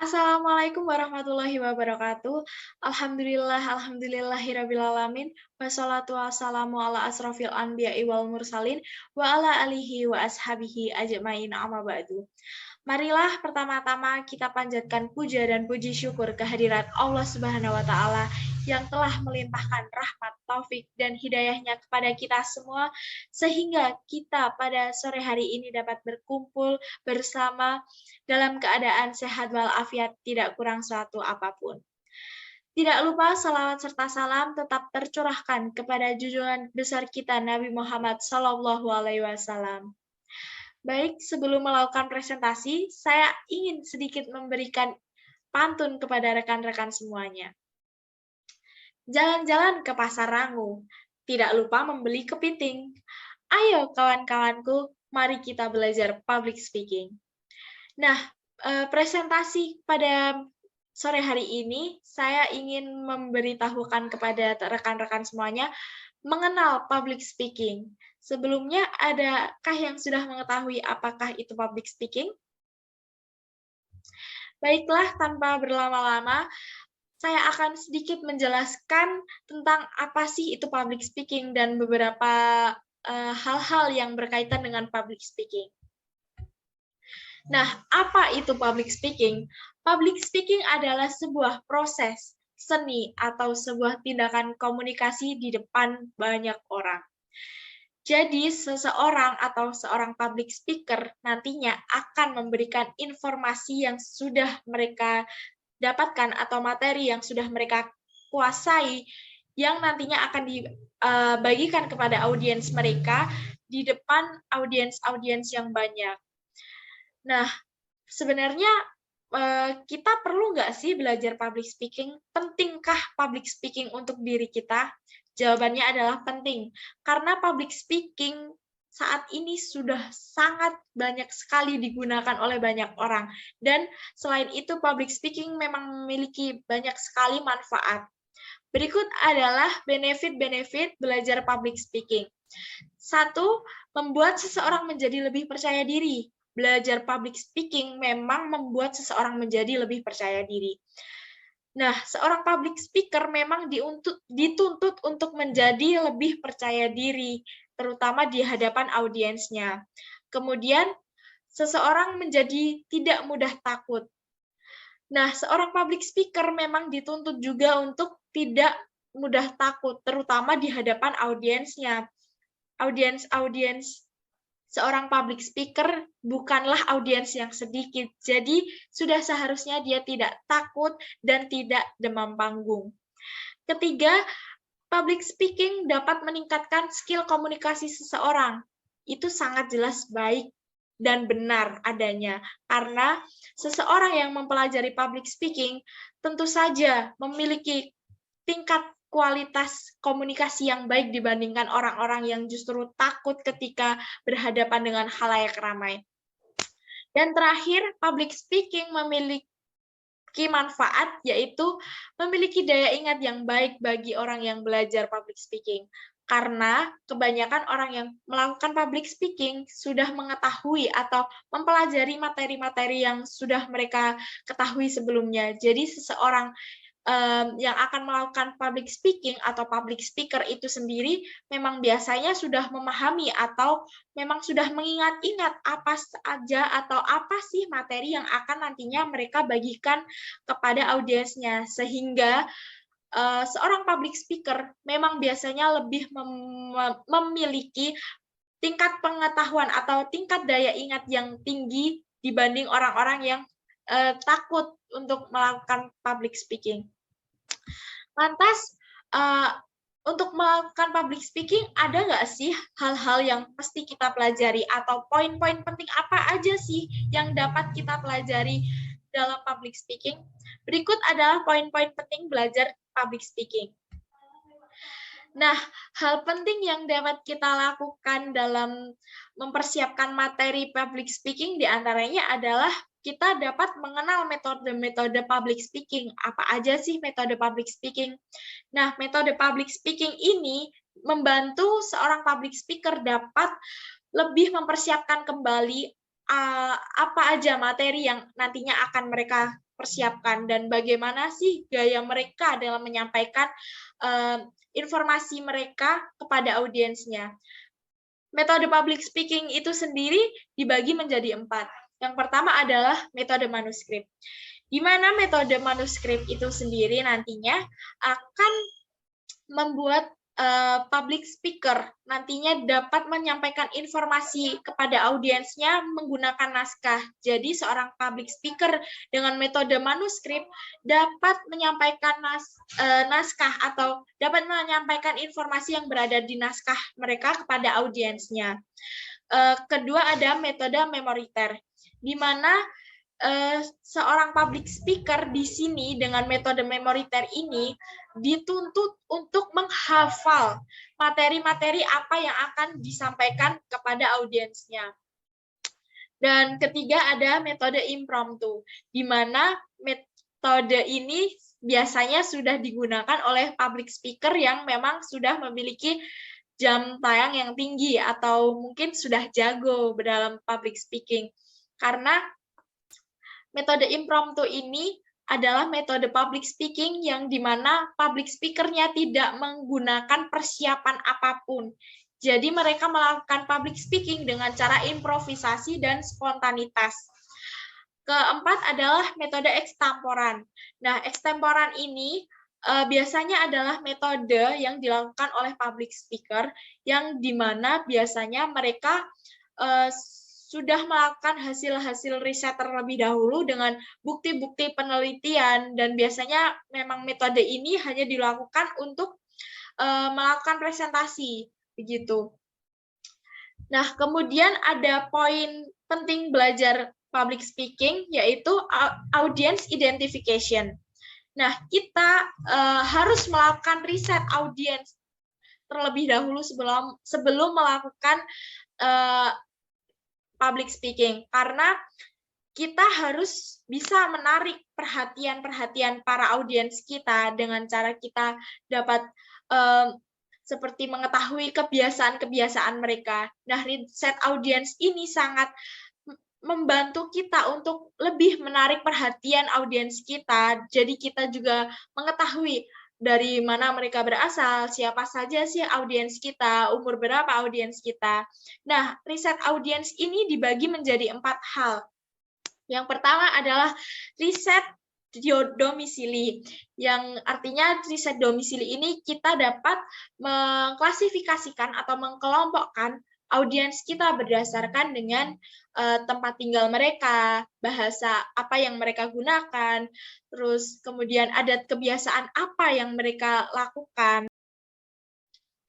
Assalamualaikum warahmatullahi wabarakatuh. Alhamdulillahirrabbilalamin. Wassalatu wassalamu ala asrofil anbiya'i wal mursalin wa ala alihi wa ashabihi ajma'in amma ba'du. Marilah pertama-tama kita panjatkan puja dan puji syukur kehadirat Allah Subhanahu wa taala yang telah melimpahkan rahmat, taufik dan hidayahnya kepada kita semua sehingga kita pada sore hari ini dapat berkumpul bersama dalam keadaan sehat walafiat tidak kurang suatu apapun. Tidak lupa salawat serta salam tetap tercurahkan kepada junjungan besar kita Nabi Muhammad SAW. Baik, sebelum melakukan presentasi, saya ingin sedikit memberikan pantun kepada rekan-rekan semuanya. Jalan-jalan ke pasar Rangu, tidak lupa membeli kepiting. Ayo kawan-kawanku, mari kita belajar public speaking. Nah, presentasi pada sore hari ini, saya ingin memberitahukan kepada rekan-rekan semuanya mengenal public speaking. Sebelumnya, adakah yang sudah mengetahui apakah itu public speaking? Baiklah, tanpa berlama-lama, saya akan sedikit menjelaskan tentang apa sih itu public speaking dan beberapa hal-hal yang berkaitan dengan public speaking. Nah, apa itu public speaking? Public speaking adalah sebuah proses seni atau sebuah tindakan komunikasi di depan banyak orang. Jadi, seseorang atau seorang public speaker nantinya akan memberikan informasi yang sudah mereka dapatkan atau materi yang sudah mereka kuasai yang nantinya akan dibagikan kepada audiens mereka di depan audiens-audiens yang banyak. Nah, sebenarnya kita perlu nggak sih belajar public speaking? Pentingkah public speaking untuk diri kita? Jawabannya adalah penting, karena public speaking saat ini sudah sangat banyak sekali digunakan oleh banyak orang. Dan selain itu, public speaking memang memiliki banyak sekali manfaat. Berikut adalah benefit-benefit belajar public speaking. 1, membuat seseorang menjadi lebih percaya diri. Belajar public speaking memang membuat seseorang menjadi lebih percaya diri. Nah, seorang public speaker memang dituntut untuk menjadi lebih percaya diri, terutama di hadapan audiensnya. Kemudian, seseorang menjadi tidak mudah takut. Nah, seorang public speaker memang dituntut juga untuk tidak mudah takut, terutama di hadapan audiensnya. Audiens seorang public speaker bukanlah audiens yang sedikit, jadi sudah seharusnya dia tidak takut dan tidak demam panggung. Ketiga, public speaking dapat meningkatkan skill komunikasi seseorang. Itu sangat jelas baik dan benar adanya, karena seseorang yang mempelajari public speaking tentu saja memiliki tingkat kualitas komunikasi yang baik dibandingkan orang-orang yang justru takut ketika berhadapan dengan khalayak ramai. Dan terakhir, public speaking memiliki manfaat, yaitu memiliki daya ingat yang baik bagi orang yang belajar public speaking. Karena kebanyakan orang yang melakukan public speaking sudah mengetahui atau mempelajari materi-materi yang sudah mereka ketahui sebelumnya. Jadi seseorang yang akan melakukan public speaking atau public speaker itu sendiri memang biasanya sudah memahami atau memang sudah mengingat-ingat apa saja atau apa sih materi yang akan nantinya mereka bagikan kepada audiensnya, sehingga seorang public speaker memang biasanya lebih memiliki tingkat pengetahuan atau tingkat daya ingat yang tinggi dibanding orang-orang yang takut untuk melakukan public speaking. Lantas, untuk melakukan public speaking, ada nggak sih hal-hal yang mesti kita pelajari atau poin-poin penting apa aja sih yang dapat kita pelajari dalam public speaking? Berikut adalah poin-poin penting belajar public speaking. Nah, hal penting yang dapat kita lakukan dalam mempersiapkan materi public speaking diantaranya adalah kita dapat mengenal metode-metode public speaking. Apa aja sih metode public speaking? Nah, metode public speaking ini membantu seorang public speaker dapat lebih mempersiapkan kembali apa aja materi yang nantinya akan mereka persiapkan dan bagaimana sih gaya mereka dalam menyampaikan informasi mereka kepada audiensnya. Metode public speaking itu sendiri dibagi menjadi 4. Yang pertama adalah metode manuskrip, di mana metode manuskrip itu sendiri nantinya akan membuat public speaker nantinya dapat menyampaikan informasi kepada audiensnya menggunakan naskah. Jadi seorang public speaker dengan metode manuskrip dapat menyampaikan naskah atau dapat menyampaikan informasi yang berada di naskah mereka kepada audiensnya. Kedua ada metode memoriter, di mana seorang public speaker di sini dengan metode memoriter ini dituntut untuk menghafal materi-materi apa yang akan disampaikan kepada audiensnya. Dan ketiga ada metode impromptu, di mana metode ini biasanya sudah digunakan oleh public speaker yang memang sudah memiliki jam tayang yang tinggi atau mungkin sudah jago dalam public speaking. Karena metode impromptu ini adalah metode public speaking yang dimana public speaker-nya tidak menggunakan persiapan apapun. Jadi mereka melakukan public speaking dengan cara improvisasi dan spontanitas. Keempat adalah metode ekstemporan. Nah, ekstemporan ini biasanya adalah metode yang dilakukan oleh public speaker yang dimana biasanya mereka sudah melakukan hasil-hasil riset terlebih dahulu dengan bukti-bukti penelitian, dan biasanya memang metode ini hanya dilakukan untuk melakukan presentasi, begitu. Nah, kemudian ada poin penting belajar public speaking, yaitu audience identification. Nah, kita harus melakukan riset audiens terlebih dahulu sebelum melakukan public speaking, karena kita harus bisa menarik perhatian para audiens kita dengan cara kita dapat seperti mengetahui kebiasaan-kebiasaan mereka. Nah, riset audiens ini sangat membantu kita untuk lebih menarik perhatian audiens kita. Jadi kita juga mengetahui dari mana mereka berasal, siapa saja sih audiens kita, umur berapa audiens kita. Nah, riset audiens ini dibagi menjadi 4 hal. Yang pertama adalah riset domisili, yang artinya riset domisili ini kita dapat mengklasifikasikan atau mengkelompokkan audiens kita berdasarkan dengan tempat tinggal mereka, bahasa apa yang mereka gunakan, terus kemudian adat kebiasaan apa yang mereka lakukan.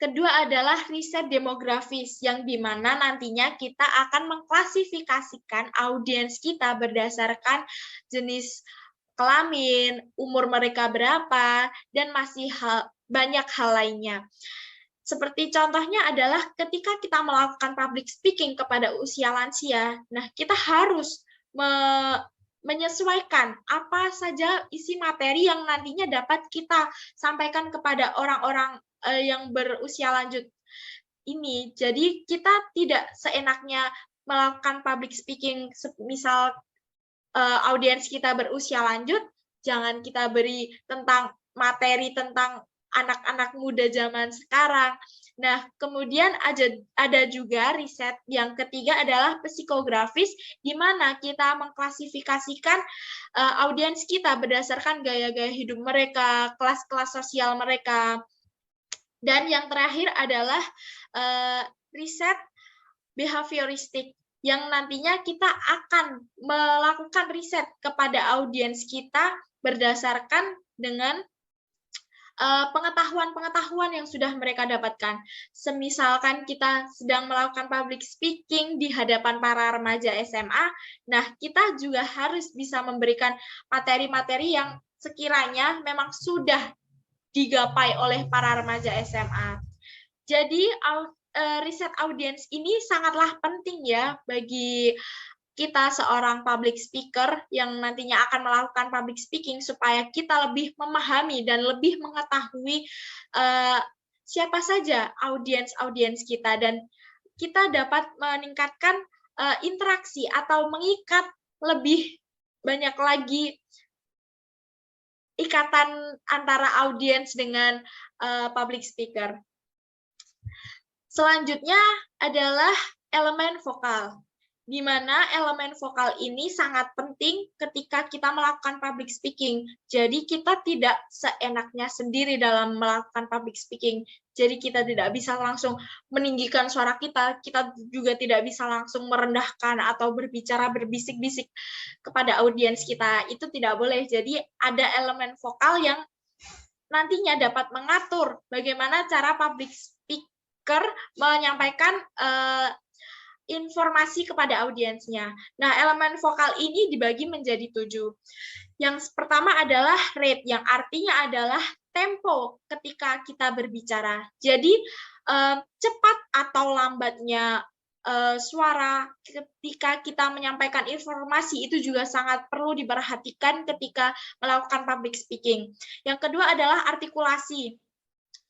Kedua adalah riset demografis, yang dimana nantinya kita akan mengklasifikasikan audiens kita berdasarkan jenis kelamin, umur mereka berapa, dan masih banyak hal lainnya. Seperti contohnya adalah ketika kita melakukan public speaking kepada usia lansia, nah kita harus menyesuaikan apa saja isi materi yang nantinya dapat kita sampaikan kepada orang-orang yang berusia lanjut ini. Jadi kita tidak seenaknya melakukan public speaking, misal audiens kita berusia lanjut, jangan kita beri tentang materi tentang anak-anak muda zaman sekarang. Nah, kemudian ada juga riset yang ketiga adalah psikografis, di mana kita mengklasifikasikan audiens kita berdasarkan gaya-gaya hidup mereka, kelas-kelas sosial mereka. Dan yang terakhir adalah riset behavioristik, yang nantinya kita akan melakukan riset kepada audiens kita berdasarkan dengan pengetahuan-pengetahuan yang sudah mereka dapatkan. Semisalkan kita sedang melakukan public speaking di hadapan para remaja SMA, nah kita juga harus bisa memberikan materi-materi yang sekiranya memang sudah digapai oleh para remaja SMA. Jadi riset audiens ini sangatlah penting ya bagi kita seorang public speaker yang nantinya akan melakukan public speaking, supaya kita lebih memahami dan lebih mengetahui siapa saja audiens kita, dan kita dapat meningkatkan interaksi atau mengikat lebih banyak lagi ikatan antara audiens dengan public speaker. Selanjutnya adalah elemen vokal, di mana elemen vokal ini sangat penting ketika kita melakukan public speaking. Jadi kita tidak seenaknya sendiri dalam melakukan public speaking. Jadi kita tidak bisa langsung meninggikan suara kita juga tidak bisa langsung merendahkan atau berbicara berbisik-bisik kepada audiens kita. Itu tidak boleh. Jadi ada elemen vokal yang nantinya dapat mengatur bagaimana cara public speaker menyampaikan informasi kepada audiensnya. Nah, elemen vokal ini dibagi menjadi 7. Yang pertama adalah rate, yang artinya adalah tempo ketika kita berbicara. Jadi, cepat atau lambatnya suara ketika kita menyampaikan informasi itu juga sangat perlu diperhatikan ketika melakukan public speaking. Yang kedua adalah artikulasi.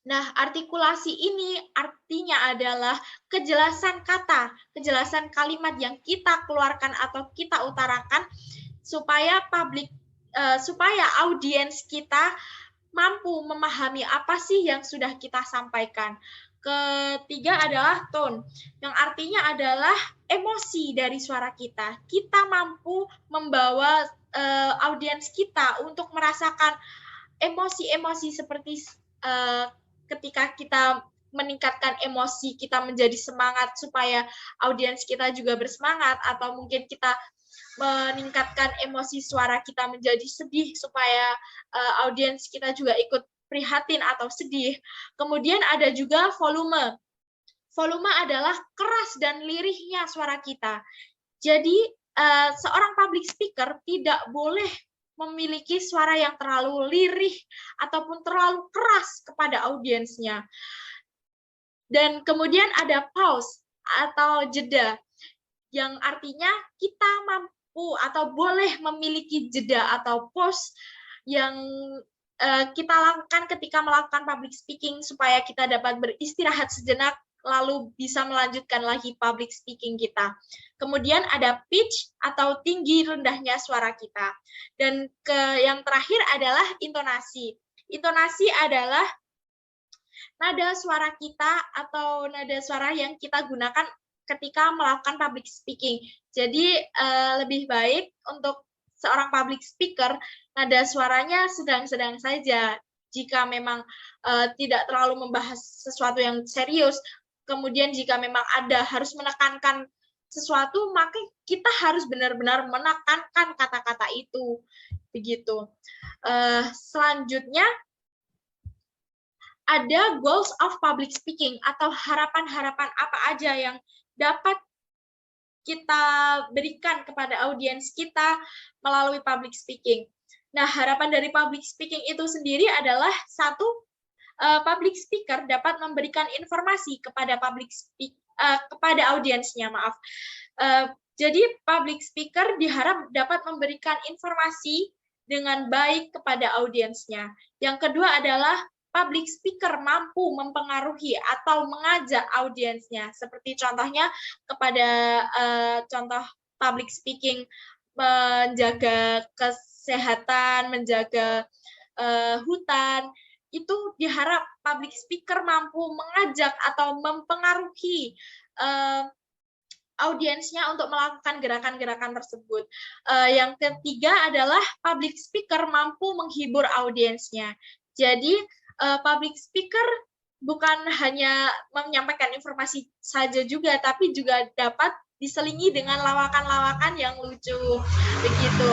Nah, artikulasi ini artinya adalah kejelasan kata, kejelasan kalimat yang kita keluarkan atau kita utarakan supaya audiens kita mampu memahami apa sih yang sudah kita sampaikan. Ketiga adalah tone, yang artinya adalah emosi dari suara kita. Kita mampu membawa audiens kita untuk merasakan emosi-emosi seperti ketika kita meningkatkan emosi, kita menjadi semangat supaya audiens kita juga bersemangat, atau mungkin kita meningkatkan emosi suara kita menjadi sedih supaya audiens kita juga ikut prihatin atau sedih. Kemudian ada juga volume. Volume adalah keras dan lirihnya suara kita. Jadi seorang public speaker tidak boleh memiliki suara yang terlalu lirih ataupun terlalu keras kepada audiensnya. Dan kemudian ada pause atau jeda, yang artinya kita mampu atau boleh memiliki jeda atau pause yang kita lakukan ketika melakukan public speaking supaya kita dapat beristirahat sejenak lalu bisa melanjutkan lagi public speaking kita. Kemudian ada pitch atau tinggi rendahnya suara kita. Dan yang terakhir adalah intonasi. Intonasi adalah nada suara kita atau nada suara yang kita gunakan ketika melakukan public speaking. Jadi lebih baik untuk seorang public speaker, nada suaranya sedang-sedang saja. Jika memang tidak terlalu membahas sesuatu yang serius, kemudian jika memang ada harus menekankan sesuatu, maka kita harus benar-benar menekankan kata-kata itu. Begitu. Selanjutnya, ada goals of public speaking atau harapan-harapan apa aja yang dapat kita berikan kepada audiens kita melalui public speaking. Nah, harapan dari public speaking itu sendiri adalah satu, public speaker dapat memberikan informasi kepada kepada audiensnya, maaf. Jadi public speaker diharap dapat memberikan informasi dengan baik kepada audiensnya. Yang kedua adalah public speaker mampu mempengaruhi atau mengajak audiensnya, seperti contohnya kepada contoh public speaking menjaga kesehatan, menjaga hutan, itu diharap public speaker mampu mengajak atau mempengaruhi audiensnya untuk melakukan gerakan-gerakan tersebut. Yang ketiga adalah public speaker mampu menghibur audiensnya. Jadi public speaker bukan hanya menyampaikan informasi saja juga, tapi juga dapat diselingi dengan lawakan-lawakan yang lucu, begitu.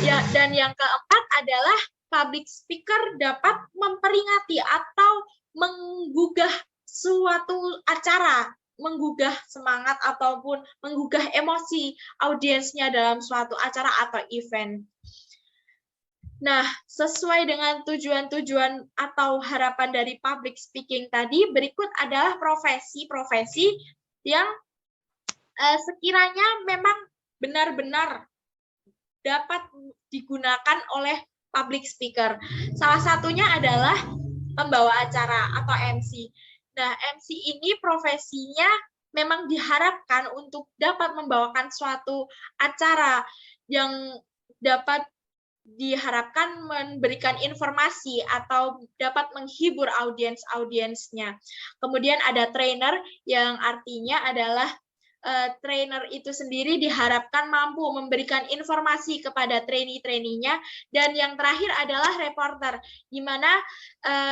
Ya, dan yang keempat adalah public speaker dapat memperingati atau menggugah suatu acara, menggugah semangat ataupun menggugah emosi audiensnya dalam suatu acara atau event. Nah, sesuai dengan tujuan-tujuan atau harapan dari public speaking tadi, berikut adalah profesi-profesi yang sekiranya memang benar-benar dapat digunakan oleh public speaker. Salah satunya adalah pembawa acara atau MC. Nah, MC ini profesinya memang diharapkan untuk dapat membawakan suatu acara yang dapat diharapkan memberikan informasi atau dapat menghibur audiensnya. Kemudian ada trainer yang artinya adalah trainer itu sendiri diharapkan mampu memberikan informasi kepada trainee-trainee-nya, dan yang terakhir adalah reporter, di mana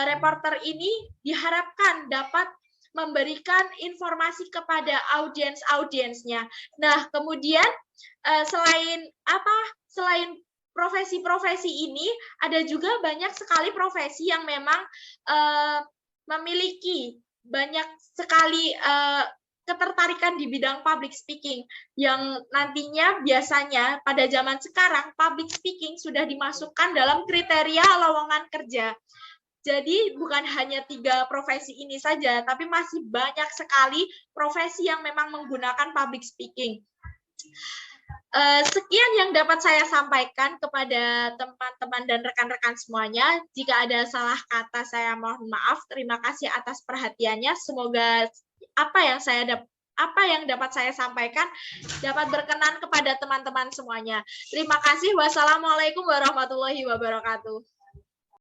reporter ini diharapkan dapat memberikan informasi kepada audiensnya. Nah, kemudian selain profesi-profesi ini, ada juga banyak sekali profesi yang memang memiliki banyak sekali ketertarikan di bidang public speaking, yang nantinya biasanya pada zaman sekarang public speaking sudah dimasukkan dalam kriteria lowongan kerja. Jadi bukan hanya 3 profesi ini saja, tapi masih banyak sekali profesi yang memang menggunakan public speaking. Sekian yang dapat saya sampaikan kepada teman-teman dan rekan-rekan semuanya. Jika ada salah kata, saya mohon maaf. Terima kasih atas perhatiannya. Semoga apa yang dapat saya sampaikan dapat berkenan kepada teman-teman semuanya. Terima kasih. Wassalamualaikum warahmatullahi wabarakatuh.